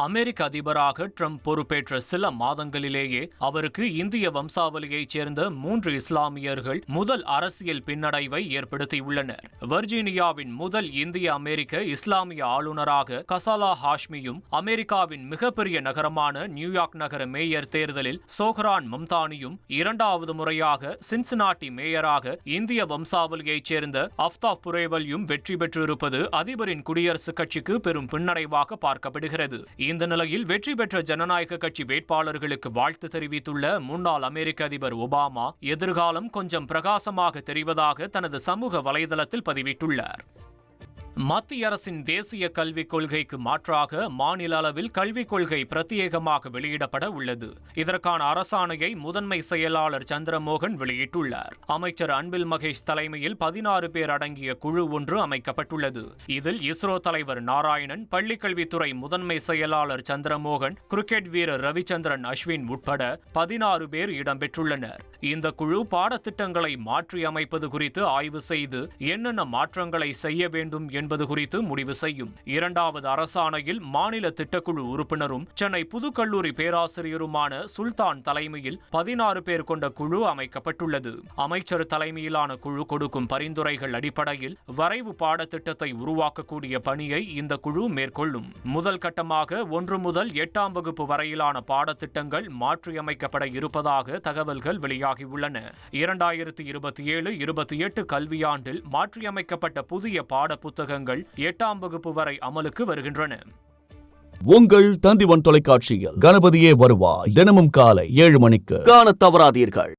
அமெரிக்க அதிபராக ட்ரம்ப் பொறுப்பேற்ற சில மாதங்களிலேயே அவருக்கு இந்திய வம்சாவளியைச் சேர்ந்த 3 இஸ்லாமியர்கள் முதல் அரசியல் பின்னடைவை ஏற்படுத்தியுள்ளனர். வர்ஜீனியாவின் முதல் இந்திய அமெரிக்க இஸ்லாமிய ஆளுநராக கசாலா ஹாஷ்மியும், அமெரிக்காவின் மிகப்பெரிய நகரமான நியூயார்க் நகர மேயர் தேர்தலில் சோஹ்ரான் மம்தானியும், இரண்டாவது முறையாக சின்சினாட்டி மேயராக இந்திய வம்சாவளியைச் சேர்ந்த அஃப்தாப் புரேவல்யும் வெற்றி பெற்றிருப்பது அதிபரின் குடியரசுக் கட்சிக்கு பெரும் பின்னடைவாக பார்க்கப்படுகிறது. இந்த நிலையில் வெற்றி பெற்ற ஜனநாயக கட்சி வேட்பாளர்களுக்கு வாழ்த்து தெரிவித்துள்ள முன்னாள் அமெரிக்க அதிபர் ஒபாமா, எதிர்காலம் கொஞ்சம் பிரகாசமாக தெரிவதாக தனது சமூக வலைதளத்தில் பதிவிட்டுள்ளார். மத்திய அரசின் தேசிய கல்விக் கொள்கைக்கு மாற்றாக மாநில அளவில் கல்விக் கொள்கை பிரத்யேகமாக வெளியிடப்பட உள்ளது. இதற்கான அரசாணையை முதன்மை செயலாளர் சந்திரமோகன் வெளியிட்டுள்ளார். அமைச்சர் அன்பில் மகேஷ் தலைமையில் 16 பேர் அடங்கிய குழு ஒன்று அமைக்கப்பட்டுள்ளது. இதில் இஸ்ரோ தலைவர் நாராயணன், பள்ளிக்கல்வித்துறை முதன்மை செயலாளர் சந்திரமோகன், கிரிக்கெட் வீரர் ரவிச்சந்திரன் அஸ்வின் உட்பட 16 பேர் இடம்பெற்றுள்ளனர். இந்த குழு பாடத்திட்டங்களை மாற்றி அமைப்பது குறித்து ஆய்வு செய்து என்னென்ன மாற்றங்களை செய்ய வேண்டும் என்பது குறித்து முடிவு செய்யும். இரண்டாவது அரசாணையில் மாநில திட்டக்குழு உறுப்பினரும் சென்னை புதுக்கல்லூரி பேராசிரியருமான சுல்தான் தலைமையில் 16 பேர் கொண்ட குழு அமைக்கப்பட்டுள்ளது. அமைச்சர் தலைமையிலான குழு கொடுக்கும் பரிந்துரைகள் அடிப்படையில் வரைவு பாடத்திட்டத்தை உருவாக்கக்கூடிய பணியை இந்த குழு மேற்கொள்ளும். முதல் கட்டமாக 1 முதல் 8ஆம் வகுப்பு வரையிலான பாடத்திட்டங்கள் மாற்றியமைக்கப்பட இருப்பதாக தகவல்கள் வெளியாகியுள்ளன. 2027-28 கல்வியாண்டில் மாற்றியமைக்கப்பட்ட புதிய பாட புத்தகங்கள் 8ஆம் வகுப்பு வரை அமலுக்கு வருகின்றன. உங்கள் தந்திவன் தொலைக்காட்சியில் கணபதியே வருவாய் தினமும் காலை 7 மணிக்கு காணத் தவறாதீர்கள்.